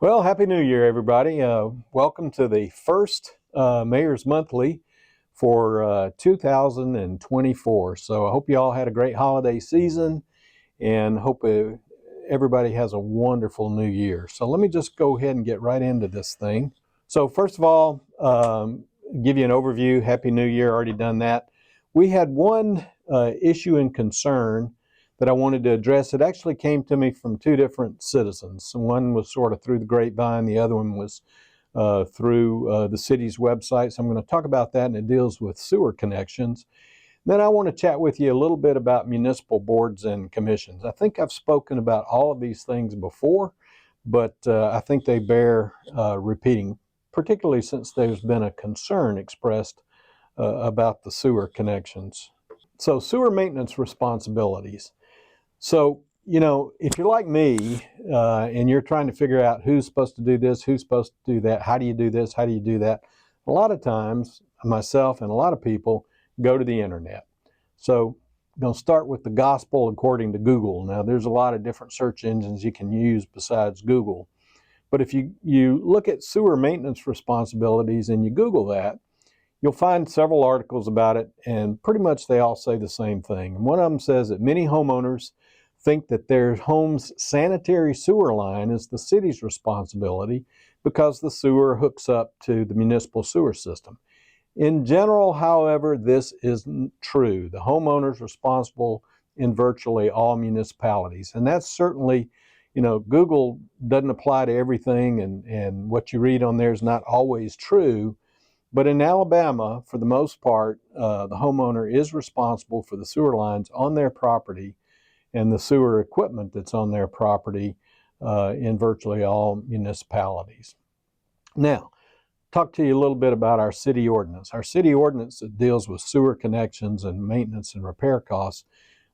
Well, Happy New Year, everybody. Welcome to the first Mayor's Monthly for 2024. So I hope you all had a great holiday season and hope everybody has a wonderful new year. So let me just go ahead and get right into this thing. So first of all, give you an overview. Happy New Year, already done that. We had one issue and concern that I wanted to address. It actually came to me from two different citizens. One was sort of through the grapevine, the other one was through the city's website. So I'm going to talk about that, and it deals with sewer connections. Then I want to chat with you a little bit about municipal boards and commissions. I think I've spoken about all of these things before, but I think they bear repeating, particularly since there's been a concern expressed about the sewer connections. So sewer maintenance responsibilities. So, if you're like me and you're trying to figure out who's supposed to do this, who's supposed to do that, how do you do this, how do you do that, a lot of times, myself and a lot of people go to the internet. So I'm going to start with the gospel according to Google. Now, there's a lot of different search engines you can use besides Google. But if you look at sewer maintenance responsibilities and you Google that, you'll find several articles about it, and pretty much they all say the same thing. And one of them says that many homeowners think that their home's sanitary sewer line is the city's responsibility because the sewer hooks up to the municipal sewer system. In general, however, this isn't true. The homeowner is responsible in virtually all municipalities. And that's certainly, Google doesn't apply to everything, and what you read on there is not always true. But in Alabama, for the most part, the homeowner is responsible for the sewer lines on their property and the sewer equipment that's on their property in virtually all municipalities. Now, talk to you a little bit about our city ordinance. Our city ordinance that deals with sewer connections and maintenance and repair costs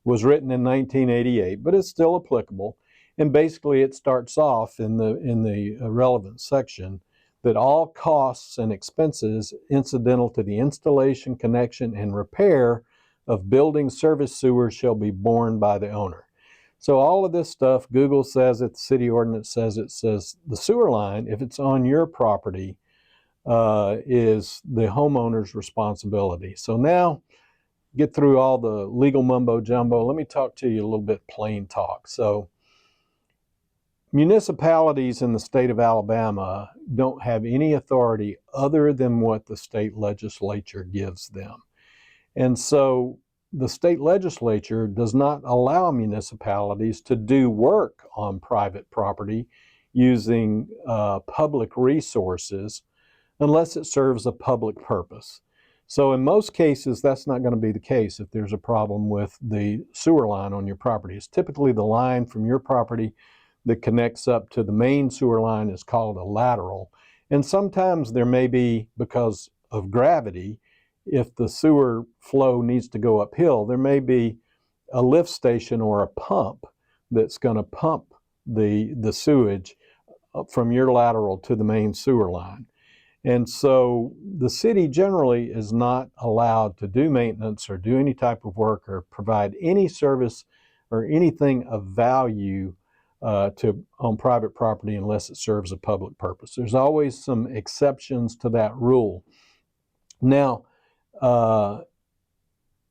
was written in 1988, but it's still applicable. And basically, it starts off in the relevant section that all costs and expenses incidental to the installation, connection, and repair of building service sewers shall be borne by the owner. So all of this stuff, Google says it, the city ordinance says it, says the sewer line, if it's on your property, is the homeowner's responsibility. So now, get through all the legal mumbo jumbo, let me talk to you a little bit plain talk. So municipalities in the state of Alabama don't have any authority other than what the state legislature gives them. And so the state legislature does not allow municipalities to do work on private property using public resources unless it serves a public purpose. So in most cases, that's not going to be the case if there's a problem with the sewer line on your property. It's typically the line from your property that connects up to the main sewer line is called a lateral. And sometimes there may be, because of gravity, if the sewer flow needs to go uphill, there may be a lift station or a pump that's going to pump the sewage from your lateral to the main sewer line. And so the city generally is not allowed to do maintenance or do any type of work or provide any service or anything of value on private property unless it serves a public purpose. There's always some exceptions to that rule. Now, there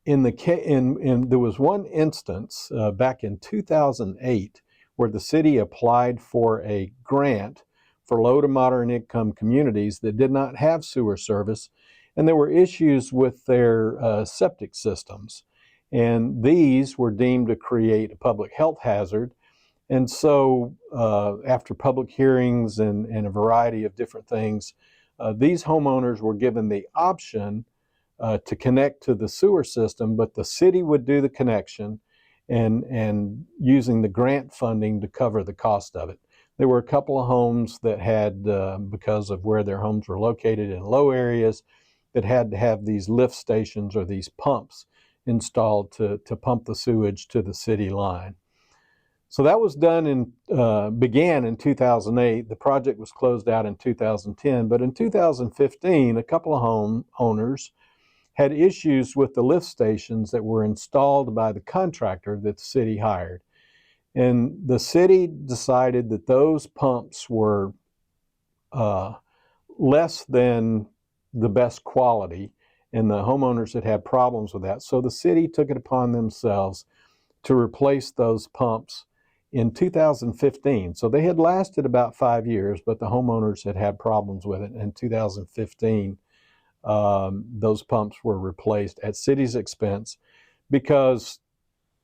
was one instance back in 2008 where the city applied for a grant for low to moderate income communities that did not have sewer service, and there were issues with their septic systems. And these were deemed to create a public health hazard. And so after public hearings and a variety of different things, these homeowners were given the option to connect to the sewer system, but the city would do the connection and using the grant funding to cover the cost of it. There were a couple of homes that had, because of where their homes were located in low areas, that had to have these lift stations or these pumps installed to pump the sewage to the city line. So that was began in 2008. The project was closed out in 2010, but in 2015, a couple of home owners had issues with the lift stations that were installed by the contractor that the city hired. And the city decided that those pumps were less than the best quality, and the homeowners had had problems with that. So the city took it upon themselves to replace those pumps in 2015. So they had lasted about 5 years, but the homeowners had had problems with it. In 2015, those pumps were replaced at city's expense because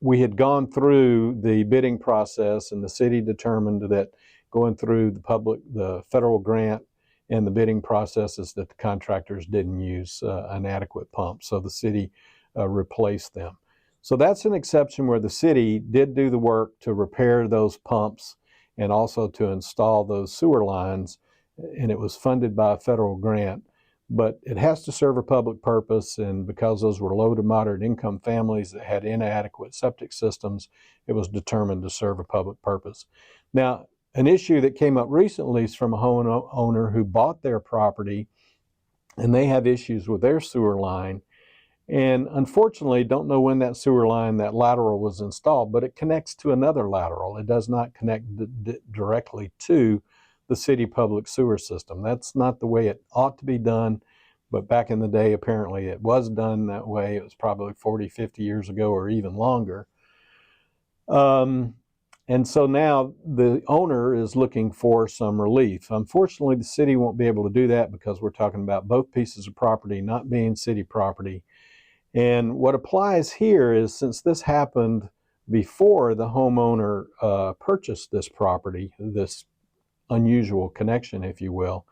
we had gone through the bidding process, and the city determined that going through the federal grant and the bidding processes, that the contractors didn't use an adequate pump. So the city replaced them. So that's an exception where the city did do the work to repair those pumps and also to install those sewer lines, and it was funded by a federal grant. But it has to serve a public purpose, and because those were low to moderate income families that had inadequate septic systems, it was determined to serve a public purpose. Now, an issue that came up recently is from a homeowner who bought their property, and they have issues with their sewer line. And unfortunately, don't know when that sewer line, that lateral was installed, but it connects to another lateral. It does not connect directly to the city public sewer system. That's not the way it ought to be done, but back in the day, apparently it was done that way. It was probably 40, 50 years ago or even longer. And so now the owner is looking for some relief. Unfortunately, the city won't be able to do that because we're talking about both pieces of property not being city property. And what applies here is, since this happened before the homeowner purchased this property, this unusual connection, if you will,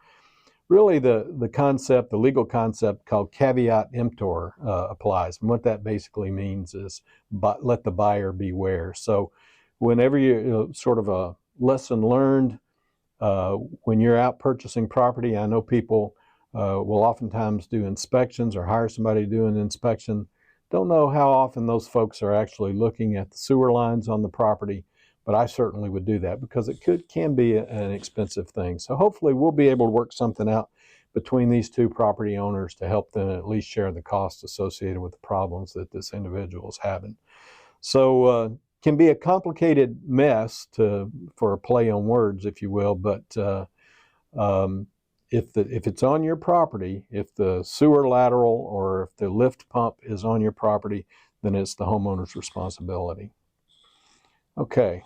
really the legal concept called caveat emptor applies. And what that basically means is let the buyer beware. So whenever sort of a lesson learned, when you're out purchasing property, I know people will oftentimes do inspections or hire somebody to do an inspection. Don't know how often those folks are actually looking at the sewer lines on the property, but I certainly would do that because it can be an expensive thing. So hopefully we'll be able to work something out between these two property owners to help them at least share the costs associated with the problems that this individual is having. So can be a complicated mess for a play on words, if you will, but if it's on your property, if the sewer lateral or if the lift pump is on your property, then it's the homeowner's responsibility. Okay.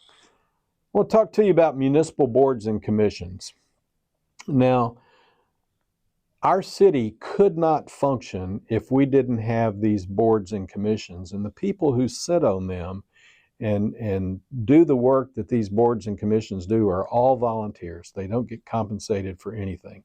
I want to talk to you about municipal boards and commissions. Now, our city could not function if we didn't have these boards and commissions, and the people who sit on them and do the work that these boards and commissions do are all volunteers. They don't get compensated for anything.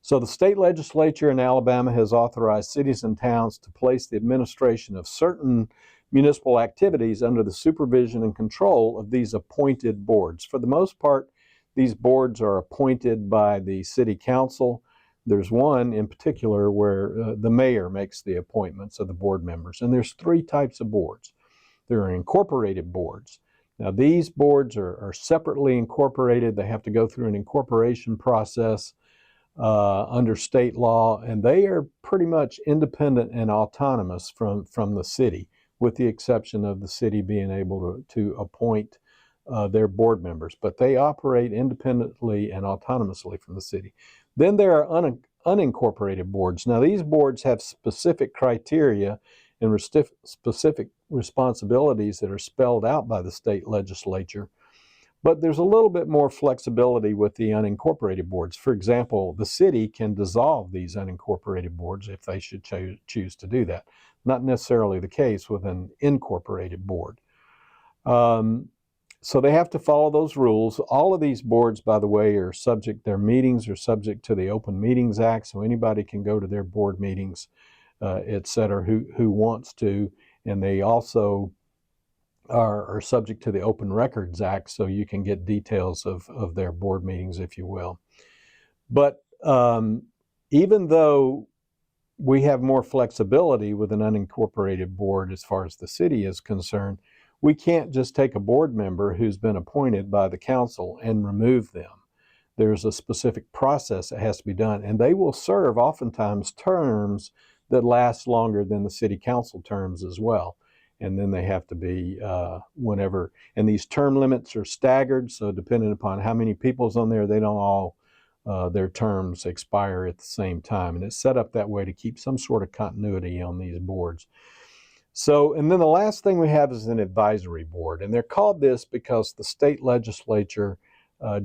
So the state legislature in Alabama has authorized cities and towns to place the administration of certain municipal activities under the supervision and control of these appointed boards. For the most part, these boards are appointed by the city council. There's one in particular where the mayor makes the appointments of the board members, and there's 3 types of boards. There are incorporated boards. Now, these boards are separately incorporated. They have to go through an incorporation process under state law, and they are pretty much independent and autonomous from the city, with the exception of the city being able to appoint their board members. But they operate independently and autonomously from the city. Then there are unincorporated boards. Now, these boards have specific criteria and specific responsibilities that are spelled out by the state legislature. But there's a little bit more flexibility with the unincorporated boards. For example, the city can dissolve these unincorporated boards if they should choose to do that. Not necessarily the case with an incorporated board. So they have to follow those rules. All of these boards, by the way, their meetings are subject to the Open Meetings Act, so anybody can go to their board meetings, et cetera, who wants to. And they also are subject to the Open Records Act, so you can get details of their board meetings, if you will. But even though we have more flexibility with an unincorporated board as far as the city is concerned, we can't just take a board member who's been appointed by the council and remove them. There's a specific process that has to be done, and they will serve oftentimes terms that last longer than the city council terms as well. and then they have to be whenever. And these term limits are staggered, so depending upon how many people's on there, they don't all their terms expire at the same time. And it's set up that way to keep some sort of continuity on these boards. So, and then the last thing we have is an advisory board, and they're called this because the state legislature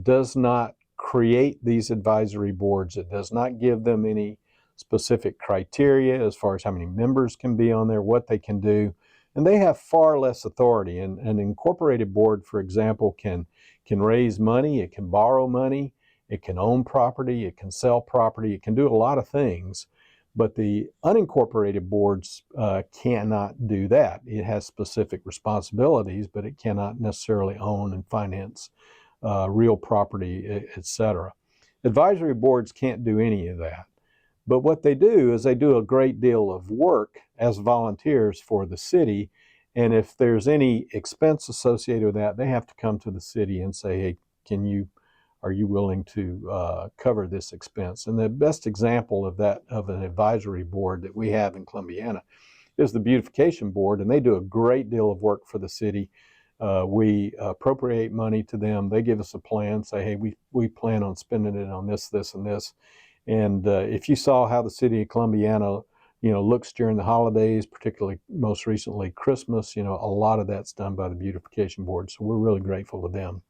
does not create these advisory boards. It does not give them any specific criteria as far as how many members can be on there, what they can do, and they have far less authority. And an incorporated board, for example, can raise money, it can borrow money, it can own property, it can sell property, it can do a lot of things. But the unincorporated boards cannot do that. It has specific responsibilities, but it cannot necessarily own and finance real property, etc. Advisory boards can't do any of that. But what they do is they do a great deal of work as volunteers for the city. And if there's any expense associated with that, they have to come to the city and say, hey, are you willing to cover this expense? And the best example of that, of an advisory board that we have in Columbiana, is the beautification board, and they do a great deal of work for the city. We appropriate money to them. They give us a plan, say, hey, we plan on spending it on this, this, and this. And if you saw how the city of Columbiana, looks during the holidays, particularly most recently Christmas, a lot of that's done by the beautification board. So we're really grateful to them.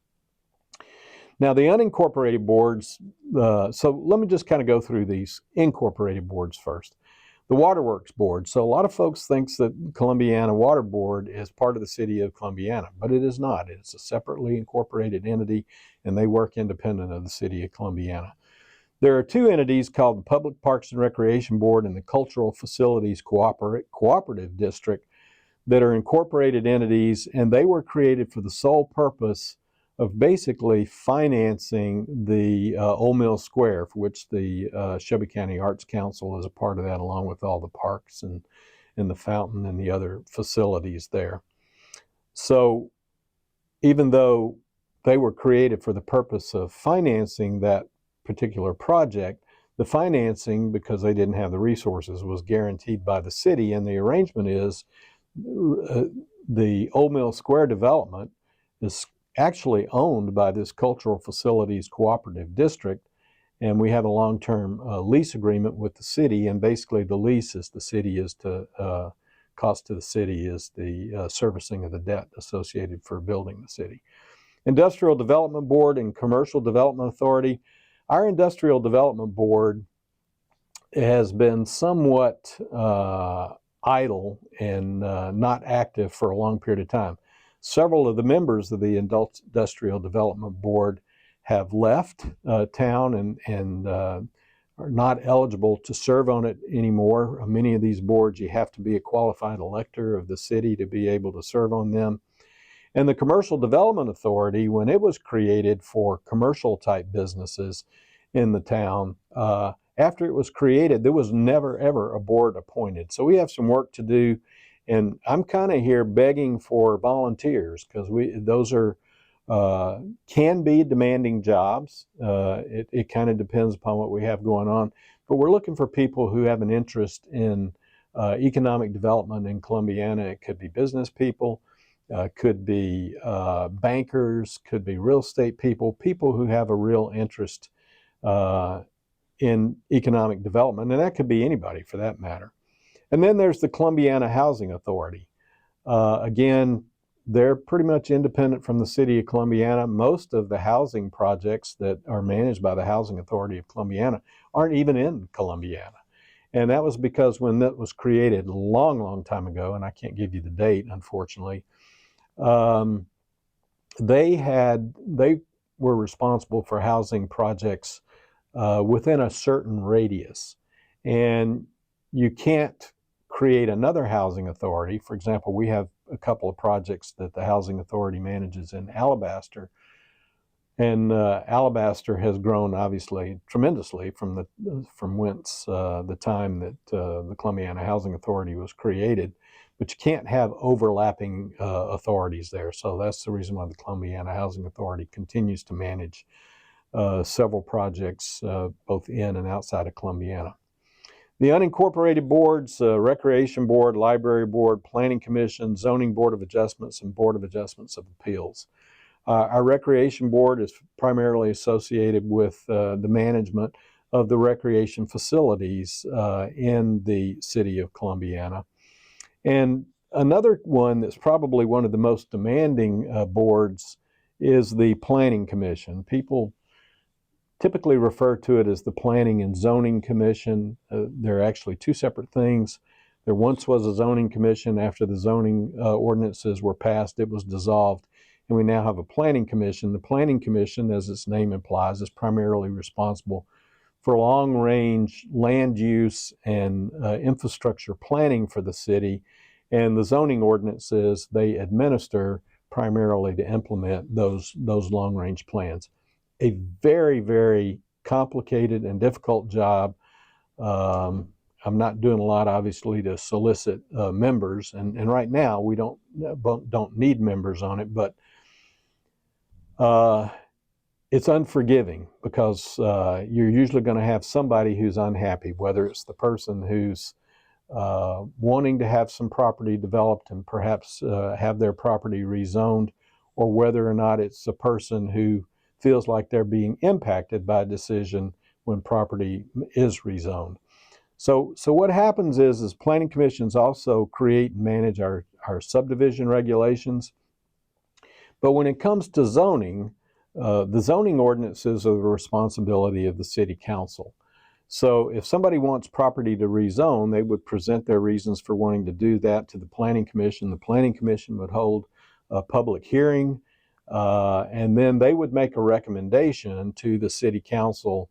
Now, the unincorporated boards, so let me just kind of go through these incorporated boards first. The Waterworks Board. So a lot of folks think that Columbiana Water Board is part of the city of Columbiana, but it is not. It's a separately incorporated entity, and they work independent of the city of Columbiana. There are two entities called the Public Parks and Recreation Board and the Cultural Facilities Cooperative District that are incorporated entities, and they were created for the sole purpose of basically financing the Old Mill Square, for which the Shelby County Arts Council is a part of that, along with all the parks and the fountain and the other facilities there. So even though they were created for the purpose of financing that particular project, the financing, because they didn't have the resources, was guaranteed by the city. And the arrangement is the Old Mill Square development is actually owned by this Cultural Facilities Cooperative District, and we have a long-term lease agreement with the city, and basically the lease is the city is to cost to the city is the servicing of the debt associated for building the city. Industrial Development Board and Commercial Development Authority. Our Industrial Development Board has been somewhat idle and not active for a long period of time. Several of the members of the Industrial Development Board have left town and are not eligible to serve on it anymore. Many of these boards, you have to be a qualified elector of the city to be able to serve on them. And the Commercial Development Authority, when it was created for commercial type businesses in the town, after it was created, there was never ever a board appointed. So we have some work to do. And I'm kind of here begging for volunteers, because those are can be demanding jobs. It kind of depends upon what we have going on. But we're looking for people who have an interest in economic development in Columbiana. It could be business people, could be bankers, could be real estate people who have a real interest in economic development. And that could be anybody for that matter. And then there's the Columbiana Housing Authority. Again, they're pretty much independent from the city of Columbiana. Most of the housing projects that are managed by the Housing Authority of Columbiana aren't even in Columbiana. And that was because when that was created a long, long time ago, and I can't give you the date, unfortunately, they were responsible for housing projects within a certain radius. And you can't create another housing authority. For example, we have a couple of projects that the Housing Authority manages in Alabaster. And Alabaster has grown, obviously, tremendously from whence the time that the Columbiana Housing Authority was created. But you can't have overlapping authorities there. So that's the reason why the Columbiana Housing Authority continues to manage several projects both in and outside of Columbiana. The unincorporated boards, Recreation Board, Library Board, Planning Commission, Zoning Board of Adjustments, and Board of Adjustments of Appeals. Our Recreation Board is primarily associated with the management of the recreation facilities in the city of Columbiana. And another one that's probably one of the most demanding boards is the Planning Commission. People typically refer to it as the Planning and Zoning Commission. They're actually two separate things. There once was a zoning commission. After the zoning ordinances were passed, it was dissolved, and we now have a planning commission. The Planning Commission, as its name implies, is primarily responsible for long-range land use and infrastructure planning for the city, and the zoning ordinances they administer primarily to implement those long-range plans. A very, very complicated and difficult job. I'm not doing a lot, obviously, to solicit members, and right now we don't need members on it, but it's unforgiving because you're usually going to have somebody who's unhappy, whether it's the person who's wanting to have some property developed and perhaps have their property rezoned, or whether or not it's a person who feels like they're being impacted by a decision when property is rezoned. So what happens is planning commissions also create and manage our subdivision regulations. But when it comes to zoning, the zoning ordinances are the responsibility of the city council. So if somebody wants property to rezone, they would present their reasons for wanting to do that to the Planning Commission. The Planning Commission would hold a public hearing, and then they would make a recommendation to the city council.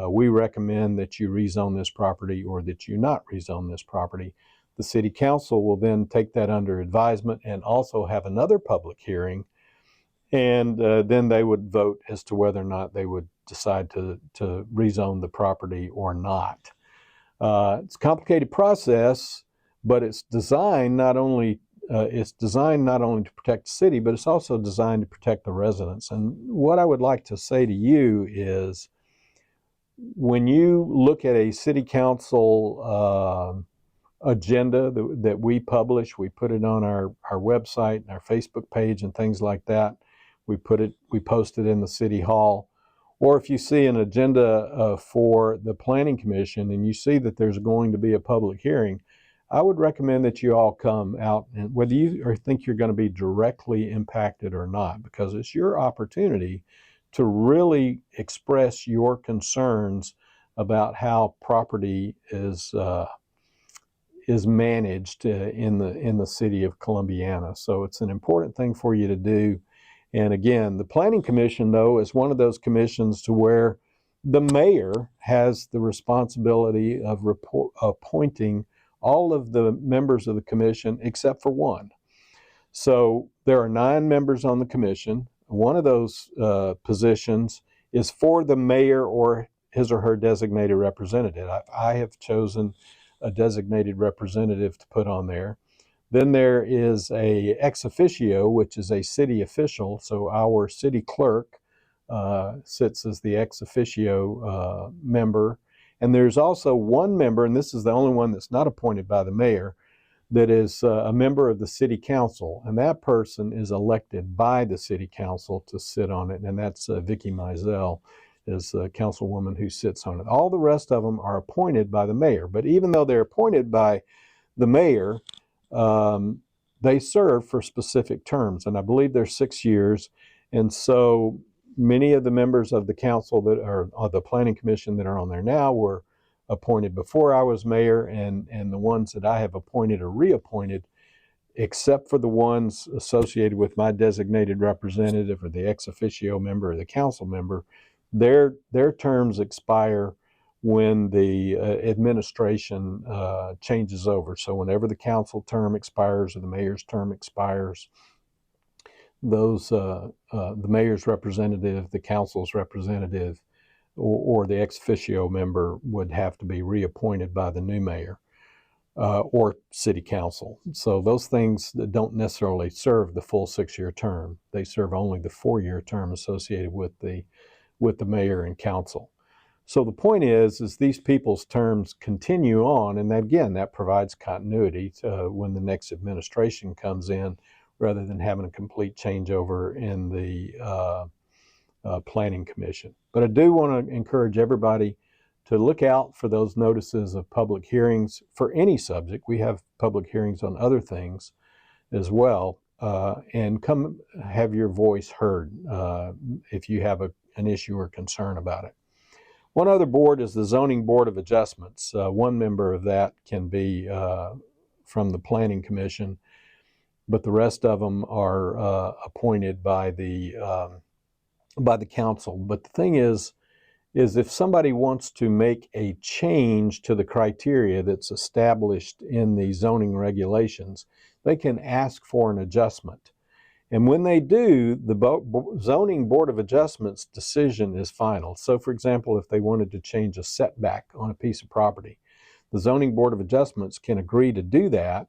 We recommend that you rezone this property or that you not rezone this property. The city council will then take that under advisement and also have another public hearing, and then they would vote as to whether or not they would decide to rezone the property or not. It's a complicated process, but it's designed not only to protect the city, but it's also designed to protect the residents. And what I would like to say to you is, when you look at a city council agenda that we publish, we put it on our website and our Facebook page and things like that. We post it in the city hall. Or if you see an agenda for the Planning Commission and you see that there's going to be a public hearing, I would recommend that you all come out, and whether you think you're going to be directly impacted or not, because it's your opportunity to really express your concerns about how property is managed in the city of Columbiana. So it's an important thing for you to do. And again, the Planning Commission, though, is one of those commissions to where the mayor has the responsibility of appointing all of the members of the commission except for one. So there are 9 members on the commission. One of those positions is for the mayor or his or her designated representative. I have chosen a designated representative to put on there. Then there is a ex officio, which is a city official. So our city clerk sits as the ex officio member. And there's also one member, and this is the only one that's not appointed by the mayor, that is a member of the city council. And that person is elected by the city council to sit on it. And that's Vicki Mizell, is a councilwoman who sits on it. All the rest of them are appointed by the mayor. But even though they're appointed by the mayor, they serve for specific terms, and I believe they're 6 years. And so many of the members of the council that are the Planning Commission that are on there now were appointed before I was mayor, and the ones that I have appointed or reappointed, except for the ones associated with my designated representative or the ex officio member or the council member, their terms expire when the administration changes over. So whenever the council term expires or the mayor's term expires, those the mayor's representative, the council's representative, or the ex officio member would have to be reappointed by the new mayor or city council. So those things that don't necessarily serve the full 6-year term. They serve only the 4-year term associated with the mayor and council. So the point is these people's terms continue on, and that, again, that provides continuity when the next administration comes in, rather than having a complete changeover in the Planning Commission. But I do want to encourage everybody to look out for those notices of public hearings for any subject. We have public hearings on other things as well, and come have your voice heard if you have an issue or concern about it. One other board is the Zoning Board of Adjustments. One member of that can be from the Planning Commission, but the rest of them are appointed by the council. But the thing is if somebody wants to make a change to the criteria that's established in the zoning regulations, they can ask for an adjustment. And when they do, the Zoning Board of Adjustments decision is final. So, for example, if they wanted to change a setback on a piece of property, the Zoning Board of Adjustments can agree to do that.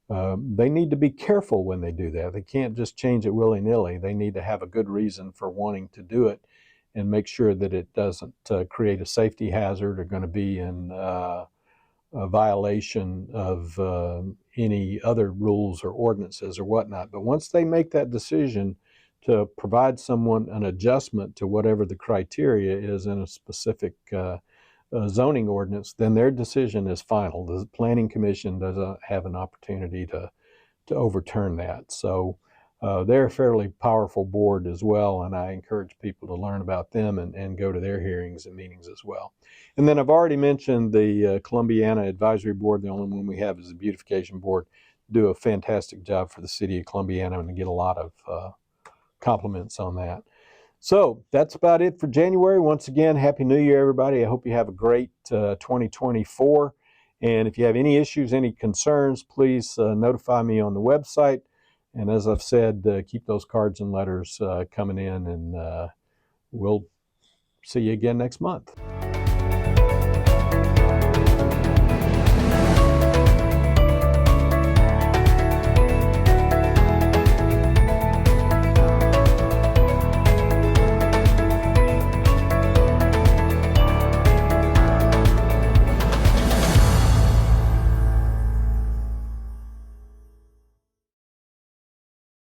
They need to be careful when they do that. They can't just change it willy-nilly. They need to have a good reason for wanting to do it, and make sure that it doesn't create a safety hazard or going to be in a violation of any other rules or ordinances or whatnot. But once they make that decision to provide someone an adjustment to whatever the criteria is in a specific zoning ordinance, then their decision is final. The Planning Commission doesn't have an opportunity to overturn that. So they're a fairly powerful board as well, and I encourage people to learn about them and go to their hearings and meetings as well. And then I've already mentioned the Columbiana Advisory Board. The only one we have is the Beautification Board. Do a fantastic job for the city of Columbiana, and get a lot of compliments on that. So that's about it for January. Once again, Happy New Year, everybody. I hope you have a great 2024. And if you have any issues, any concerns, please notify me on the website. And as I've said, keep those cards and letters coming in, and we'll see you again next month.